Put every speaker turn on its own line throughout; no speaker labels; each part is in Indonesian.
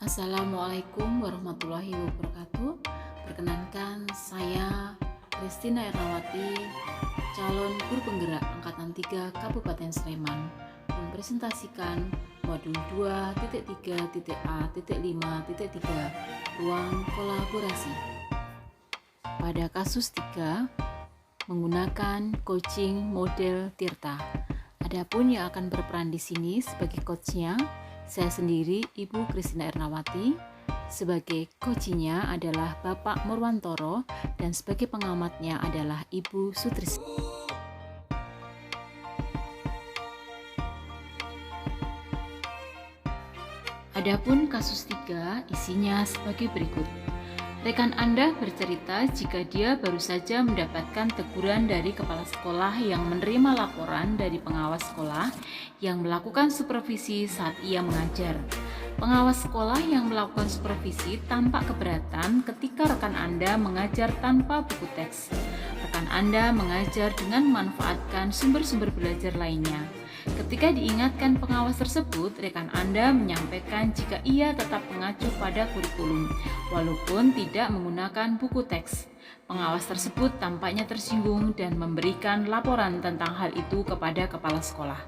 Assalamualaikum warahmatullahi wabarakatuh. Perkenankan saya Christina Ernawati, calon guru penggerak Angkatan 3 Kabupaten Sleman, mempresentasikan modul 2.3.A.5.3 ruang kolaborasi. Pada kasus 3 menggunakan coaching model Tirta. Adapun yang akan berperan di sini sebagai coachnya saya sendiri, Ibu Christina Ernawati. Sebagai coachnya adalah Bapak Murwantoro dan sebagai pengamatnya adalah Ibu Sutrisni. Adapun kasus 3 isinya sebagai berikut. Rekan Anda bercerita jika dia baru saja mendapatkan teguran dari kepala sekolah yang menerima laporan dari pengawas sekolah yang melakukan supervisi saat ia mengajar. Pengawas sekolah yang melakukan supervisi tampak keberatan ketika rekan Anda mengajar tanpa buku teks. Rekan Anda mengajar dengan memanfaatkan sumber-sumber belajar lainnya. Ketika diingatkan pengawas tersebut, rekan Anda menyampaikan jika ia tetap mengacu pada kurikulum, walaupun tidak menggunakan buku teks. Pengawas tersebut tampaknya tersinggung dan memberikan laporan tentang hal itu kepada kepala sekolah.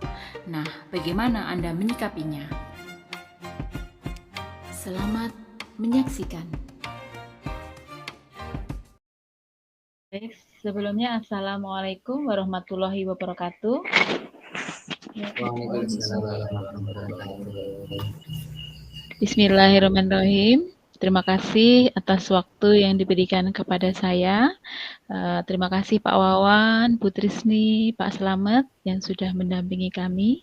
Nah, bagaimana Anda menyikapinya? Selamat menyaksikan.
Baik, sebelumnya Assalamualaikum warahmatullahi wabarakatuh. Bismillahirrahmanirrahim. Terima kasih atas waktu yang diberikan kepada saya. Terima kasih Pak Wawan, Bu Trisni, Pak Slamet yang sudah mendampingi kami.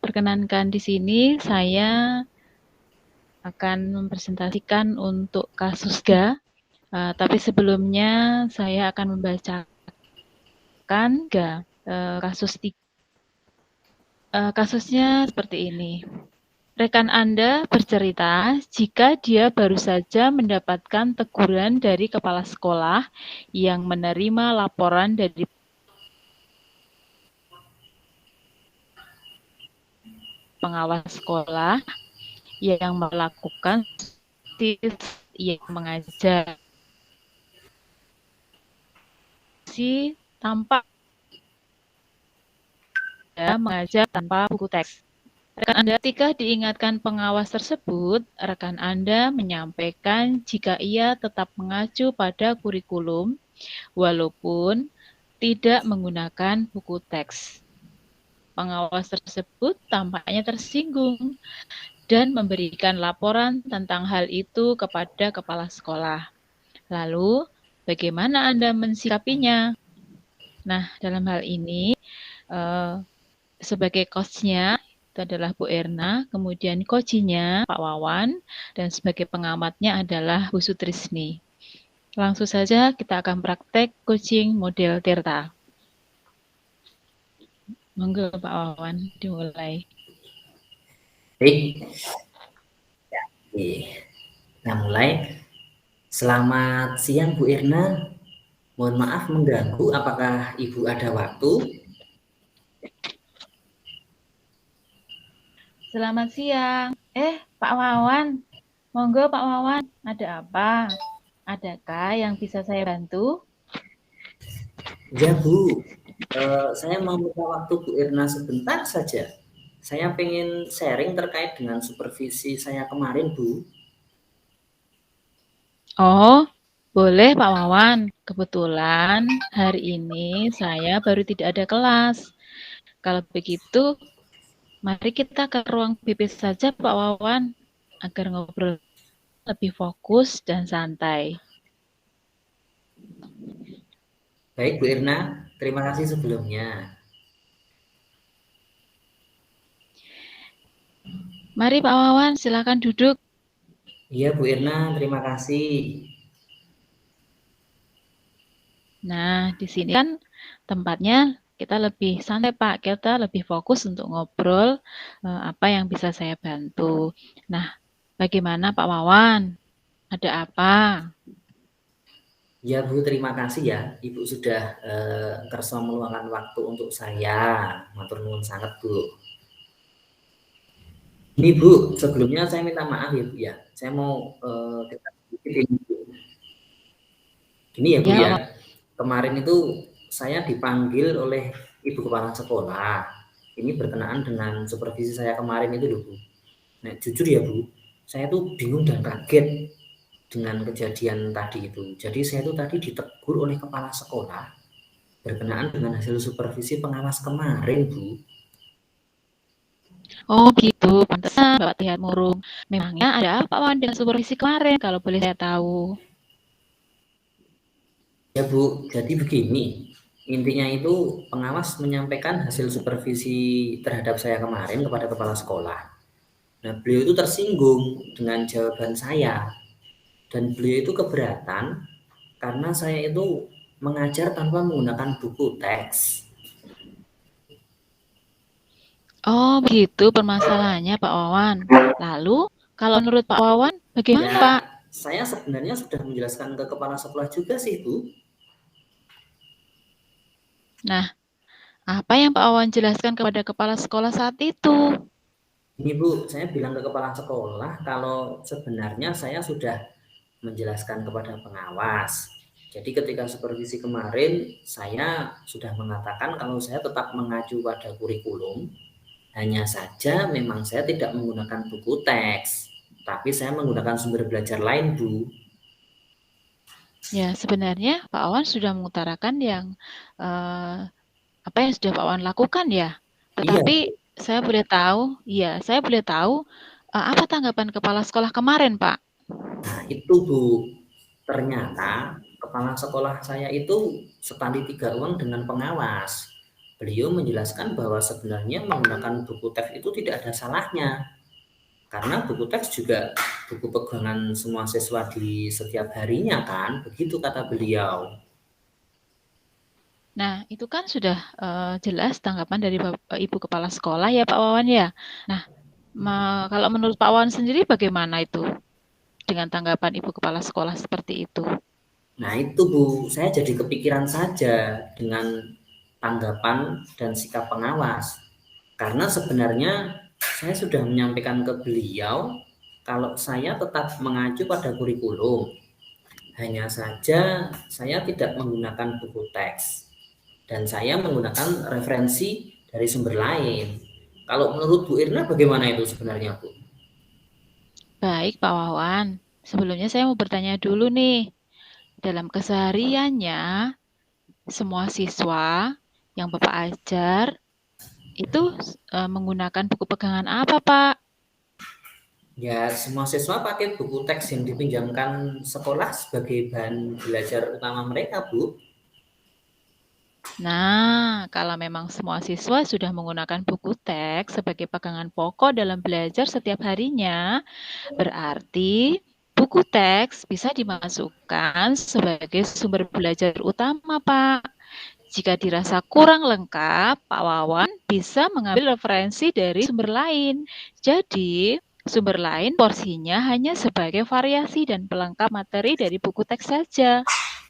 Perkenankan di sini saya akan mempresentasikan untuk kasus GA. Tapi sebelumnya saya akan membacakan GA kasus 3. Kasusnya seperti ini. Rekan Anda bercerita jika dia baru saja mendapatkan teguran dari kepala sekolah yang menerima laporan dari pengawas sekolah yang melakukan yang mengajar tanpa mengajar tanpa buku teks. Rekan Anda ketika diingatkan pengawas tersebut, rekan Anda menyampaikan jika ia tetap mengacu pada kurikulum walaupun tidak menggunakan buku teks. Pengawas tersebut tampaknya tersinggung dan memberikan laporan tentang hal itu kepada kepala sekolah. Lalu, bagaimana Anda mensikapinya? Nah, dalam hal ini, sebagai coach-nya itu adalah Bu Erna, kemudian coach-nya Pak Wawan, dan sebagai pengamatnya adalah Bu Sutrisni. Langsung saja kita akan praktek coaching model Tirta. Monggo Pak Wawan, dimulai.
Baik, ya, kita mulai. Selamat siang Bu Irna. Mohon maaf mengganggu, apakah Ibu ada waktu?
Selamat siang. Pak Wawan. Monggo Pak Wawan, ada apa? Adakah yang bisa saya bantu?
Ya Bu, saya mau minta waktu Bu Irna sebentar saja. Saya pengen sharing terkait dengan supervisi saya kemarin Bu.
Oh, boleh Pak Wawan. Kebetulan hari ini saya baru tidak ada kelas. Kalau begitu, mari kita ke ruang BP saja Pak Wawan, agar ngobrol lebih fokus dan santai.
Baik Bu Irna, terima kasih sebelumnya.
Mari Pak Wawan, silakan duduk.
Iya Bu Irna, terima kasih.
Nah, di sini kan tempatnya kita lebih santai Pak, kita lebih fokus untuk ngobrol apa yang bisa saya bantu. Nah, bagaimana Pak Wawan? Ada apa?
Ya Bu, terima kasih ya. Ibu sudah kerso meluangkan waktu untuk saya. Matur nuwun sangat Bu. Ini Bu, sebelumnya saya minta maaf ya Bu ya. Saya mau cerita sedikit ini Bu. Gini ya Bu
Ya,
ya,
Wawan.
kemarin itu saya dipanggil oleh Ibu Kepala Sekolah. Ini berkenaan dengan supervisi saya kemarin itu loh Bu. Nah jujur ya Bu, saya tuh bingung dan kaget dengan kejadian tadi itu. Jadi saya tuh tadi ditegur oleh kepala sekolah berkenaan dengan hasil supervisi pengawas kemarin Bu.
Oh gitu, pantesan Bapak terlihat murung. Memangnya ada apa Wawan dengan supervisi kemarin kalau boleh saya tahu?
Ya Bu, jadi begini, intinya itu pengawas menyampaikan hasil supervisi terhadap saya kemarin kepada kepala sekolah. Nah, beliau itu tersinggung dengan jawaban saya dan beliau itu keberatan karena saya itu mengajar tanpa menggunakan buku teks.
Oh begitu permasalahannya Pak Wawan. Lalu kalau menurut Pak Wawan bagaimana
Ya,
Pak?
saya sebenarnya sudah menjelaskan ke kepala sekolah juga sih Bu.
Nah, apa yang Pak Wawan jelaskan kepada kepala sekolah saat itu?
Ini Bu, saya bilang ke kepala sekolah kalau sebenarnya saya sudah menjelaskan kepada pengawas. Jadi ketika supervisi kemarin saya sudah mengatakan kalau saya tetap mengacu pada kurikulum, hanya saja memang saya tidak menggunakan buku teks, tapi saya menggunakan sumber belajar lain, Bu.
Ya, sebenarnya Pak Wawan sudah mengutarakan yang eh, apa yang sudah Pak Wawan lakukan ya.
Iya,
Tetapi saya boleh tahu, iya, saya boleh tahu apa tanggapan kepala sekolah kemarin, Pak?
nah itu Bu. Ternyata kepala sekolah saya itu setali 3 uang dengan pengawas. Beliau menjelaskan bahwa sebenarnya menggunakan buku teks itu tidak ada salahnya. Karena buku teks juga buku pegangan semua siswa di setiap harinya kan, begitu kata beliau.
Nah, itu kan sudah jelas tanggapan dari Ibu Kepala Sekolah ya, Pak Wawan ya. Nah, kalau menurut Pak Wawan sendiri bagaimana itu dengan tanggapan Ibu Kepala Sekolah seperti itu?
Nah itu Bu, saya jadi kepikiran saja dengan tanggapan dan sikap pengawas. Karena sebenarnya saya sudah menyampaikan ke beliau kalau saya tetap mengacu pada kurikulum. Hanya saja saya tidak menggunakan buku teks dan saya menggunakan referensi dari sumber lain. Kalau menurut Bu Irna bagaimana itu sebenarnya Bu?
Baik, Pak Wawan. Sebelumnya saya mau bertanya dulu nih, dalam kesehariannya semua siswa yang Bapak ajar itu menggunakan buku pegangan apa, Pak?
Ya, semua siswa pakai buku teks yang dipinjamkan sekolah sebagai bahan belajar utama mereka, Bu.
Nah, kalau memang semua siswa sudah menggunakan buku teks sebagai pegangan pokok dalam belajar setiap harinya, berarti buku teks bisa dimasukkan sebagai sumber belajar utama, Pak. Jika dirasa kurang lengkap, Pak Wawan bisa mengambil referensi dari sumber lain. Jadi, sumber lain porsinya hanya sebagai variasi dan pelengkap materi dari buku teks saja.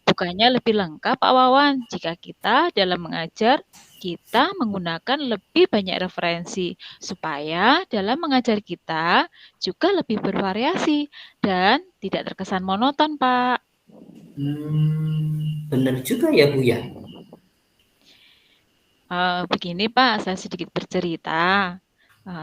Bukannya lebih lengkap, Pak Wawan, jika kita dalam mengajar, kita menggunakan lebih banyak referensi, supaya dalam mengajar kita juga lebih bervariasi dan tidak terkesan monoton, Pak.
Benar juga ya, Bu ya.
Begini Pak, saya sedikit bercerita.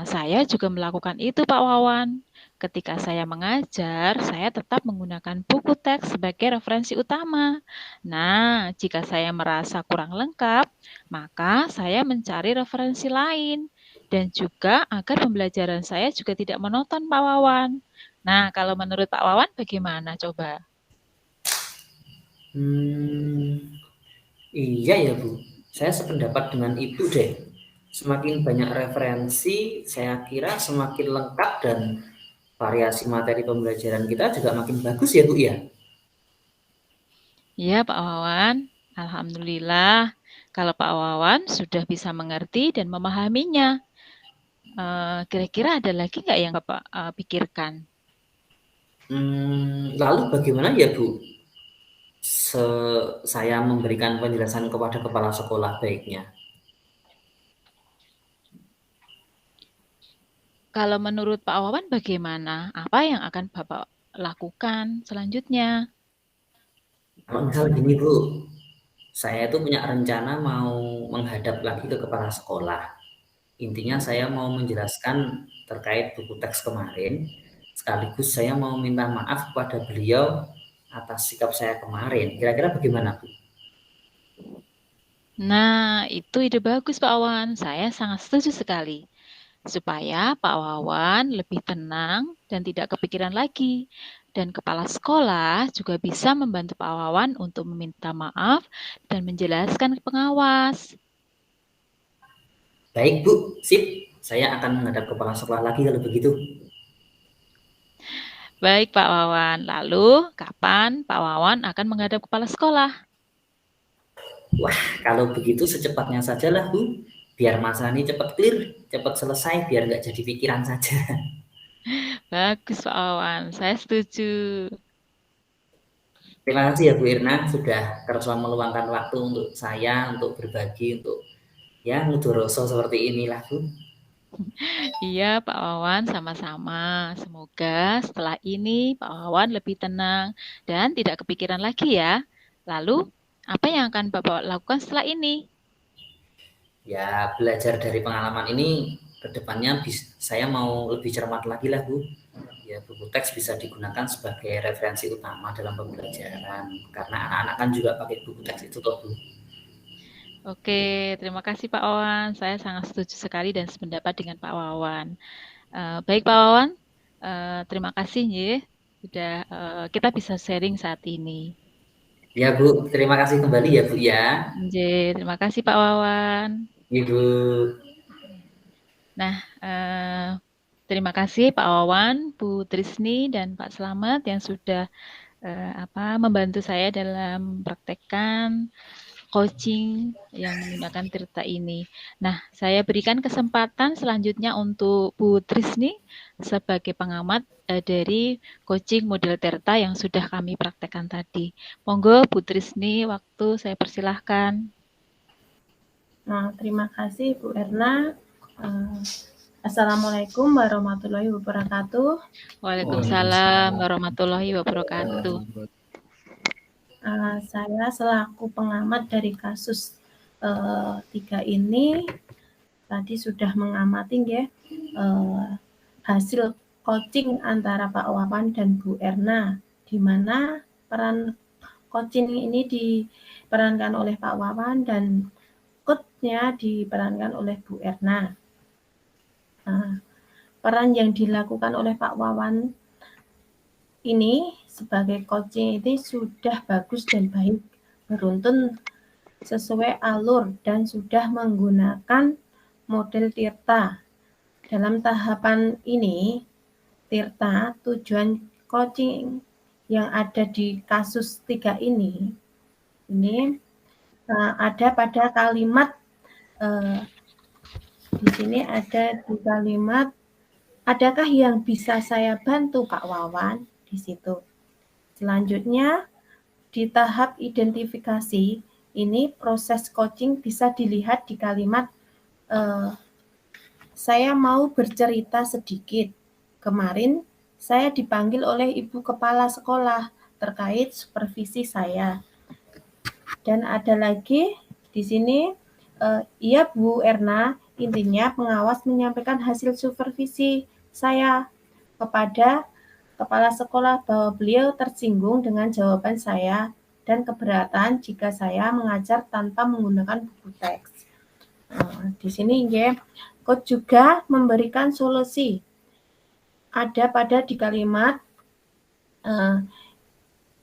Saya juga melakukan itu Pak Wawan. Ketika saya mengajar, saya tetap menggunakan buku teks sebagai referensi utama. Nah, jika saya merasa kurang lengkap, maka saya mencari referensi lain. Dan juga agar pembelajaran saya juga tidak monoton Pak Wawan. Nah, kalau menurut Pak Wawan bagaimana coba?
Hmm, iya ya, Bu. Saya sependapat dengan Ibu deh. Semakin banyak referensi, saya kira semakin lengkap dan variasi materi pembelajaran kita juga makin bagus ya, Bu ya.
Iya, Pak Wawan. Alhamdulillah, kalau Pak Wawan sudah bisa mengerti dan memahaminya. Kira-kira ada lagi nggak yang Bapak pikirkan?
Lalu bagaimana ya, Bu? Saya memberikan penjelasan kepada kepala sekolah baiknya.
Kalau menurut Pak Wawan bagaimana? Apa yang akan Bapak lakukan selanjutnya?
Kalau misal gini Bu, saya itu punya rencana mau menghadap lagi ke kepala sekolah. Intinya saya mau menjelaskan terkait buku teks kemarin, sekaligus saya mau minta maaf kepada beliau atas sikap saya kemarin. Kira-kira bagaimana Bu?
Nah, itu ide bagus Pak Wawan. Saya sangat setuju sekali. Supaya Pak Wawan lebih tenang dan tidak kepikiran lagi. Dan kepala sekolah juga bisa membantu Pak Wawan untuk meminta maaf dan menjelaskan ke pengawas.
Baik Bu, sip. Saya akan menghadap kepala sekolah lagi kalau begitu.
Baik Pak Wawan, lalu kapan Pak Wawan akan menghadap kepala sekolah?
Wah, kalau begitu secepatnya sajalah Bu. Biar masalah ini cepat clear, cepat selesai, biar nggak jadi pikiran saja.
Bagus Pak Wawan, saya setuju.
Terima kasih ya Bu Irna sudah kersa meluangkan waktu untuk saya, untuk berbagi, untuk ya ngudoroso seperti inilah Bu.
Iya Pak Wawan, sama-sama. Semoga setelah ini Pak Wawan lebih tenang dan tidak kepikiran lagi ya. Lalu, apa yang akan Bapak lakukan setelah ini?
Ya belajar dari pengalaman ini kedepannya saya mau lebih cermat lagi lah Bu. Ya buku teks bisa digunakan sebagai referensi utama dalam pembelajaran karena anak-anak kan juga pakai buku teks itu toh Bu.
Oke, terima kasih Pak Wawan. Saya sangat setuju sekali dan sependapat dengan Pak Wawan. Baik Pak Wawan, terima kasih ya. Sudah kita bisa sharing saat ini.
Ya Bu, terima kasih kembali ya Bu ya.
Terima kasih Pak Wawan.
Ibu.
Nah, terima kasih Pak Wawan, Bu Trisni, dan Pak Slamet yang sudah membantu saya dalam praktekkan coaching yang menggunakan Tirta ini. Nah, saya berikan kesempatan selanjutnya untuk Bu Trisni sebagai pengamat dari coaching model Tirta yang sudah kami praktekkan tadi. Monggo Bu Trisni, waktu saya persilahkan.
Nah, terima kasih Bu Erna. Assalamualaikum warahmatullahi wabarakatuh.
Waalaikumsalam warahmatullahi wabarakatuh.
Saya selaku pengamat dari kasus 3 ini tadi sudah mengamati ya hasil coaching antara Pak Wawan dan Bu Erna, di mana peran coaching ini diperankan oleh Pak Wawan dan coach-nya diperankan oleh Bu Erna. Peran yang dilakukan oleh Pak Wawan ini sebagai coaching ini sudah bagus dan baik, beruntun sesuai alur dan sudah menggunakan model Tirta. Dalam tahapan ini, Tirta tujuan coaching yang ada di kasus 3 ini ada pada kalimat di sini ada di kalimat, adakah yang bisa saya bantu Pak Wawan di situ. Selanjutnya di tahap identifikasi ini proses coaching bisa dilihat di kalimat saya mau bercerita sedikit. Kemarin saya dipanggil oleh Ibu Kepala Sekolah terkait supervisi saya. Dan ada lagi di sini, iya Bu Erna, intinya pengawas menyampaikan hasil supervisi saya kepada kepala sekolah bahwa beliau tersinggung dengan jawaban saya dan keberatan jika saya mengajar tanpa menggunakan buku teks. Di sini ya, coach juga memberikan solusi. Ada pada di kalimat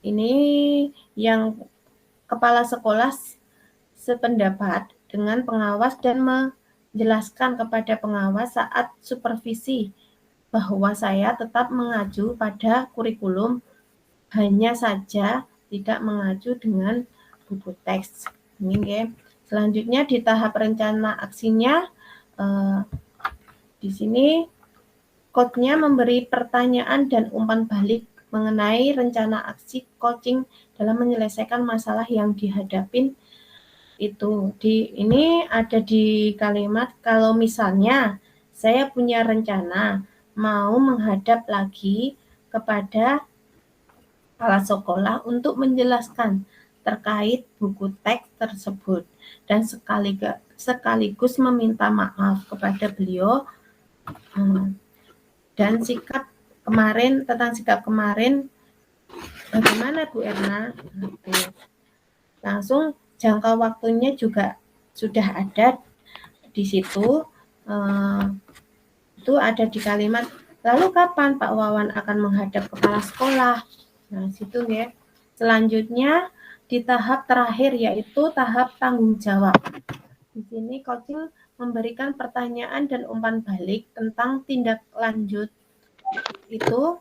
ini yang kepala sekolah sependapat dengan pengawas dan menjelaskan kepada pengawas saat supervisi bahwa saya tetap mengacu pada kurikulum, hanya saja tidak mengacu dengan buku teks. Ini ya. Selanjutnya di tahap rencana aksinya, di sini coach-nya memberi pertanyaan dan umpan balik mengenai rencana aksi coaching dalam menyelesaikan masalah yang dihadapin itu. Ini ada di kalimat kalau misalnya saya punya rencana mau menghadap lagi kepada kepala sekolah untuk menjelaskan terkait buku teks tersebut dan sekaligus meminta maaf kepada beliau dan sikap kemarin bagaimana Bu Erna. Langsung jangka waktunya juga sudah ada di situ. Itu ada di kalimat, lalu kapan Pak Wawan akan menghadap kepala sekolah? Nah, situ ya. Selanjutnya di tahap terakhir yaitu tahap tanggung jawab. Di sini coaching memberikan pertanyaan dan umpan balik tentang tindak lanjut. Itu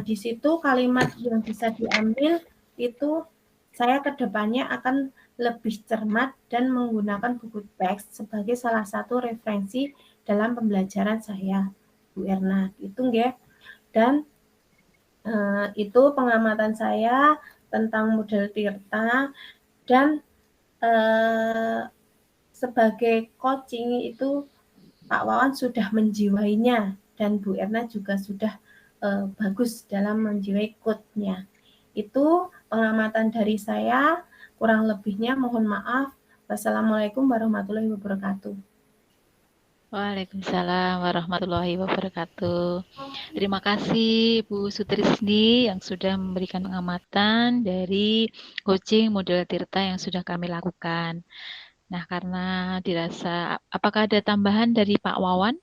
di situ kalimat yang bisa diambil itu saya kedepannya akan lebih cermat dan menggunakan buku teks sebagai salah satu referensi dalam pembelajaran saya, Bu Erna. Itu ya. Dan itu pengamatan saya tentang model Tirta dan sebagai coaching itu Pak Wawan sudah menjiwainya dan Bu Erna juga sudah bagus dalam menjiwai quote-nya. Itu pengamatan dari saya, kurang lebihnya mohon maaf. Wassalamualaikum warahmatullahi wabarakatuh.
Waalaikumsalam warahmatullahi wabarakatuh. Terima kasih Bu Sutrisni yang sudah memberikan pengamatan dari coaching model Tirta yang sudah kami lakukan. Nah, karena dirasa, apakah ada tambahan dari Pak Wawan?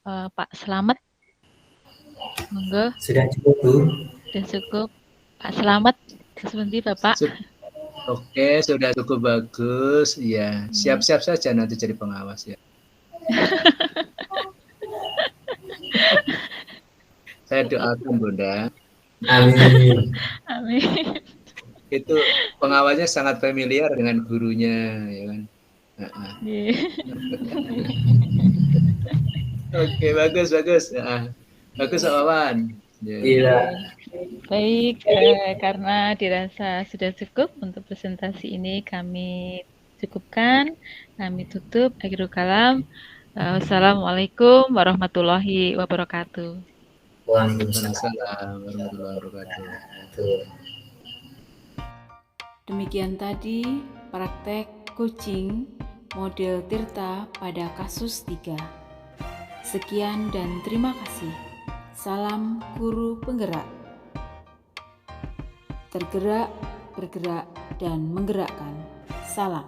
Pak Slamet? Monggo.
Sudah cukup, Bu.
Sudah cukup. Pak Slamet, sebentar Bapak.
Oke, sudah cukup bagus. Ya, siap-siap saja nanti jadi pengawas ya. Saya doakan Bunda.
Amin.
Amin.
Itu pengawasnya sangat familiar dengan gurunya, ya kan. Oke, bagus. Bagus Pak Wawan.
Iya.
Baik, karena dirasa sudah cukup untuk presentasi ini kami cukupkan, kami tutup. Akhirul kalam. Wassalamualaikum warahmatullahi wabarakatuh.
Waalaikumsalam
warahmatullahi wabarakatuh.
Demikian tadi praktek coaching model Tirta pada kasus 3. Sekian dan terima kasih. Salam guru penggerak. Tergerak, bergerak, dan menggerakkan. Salam.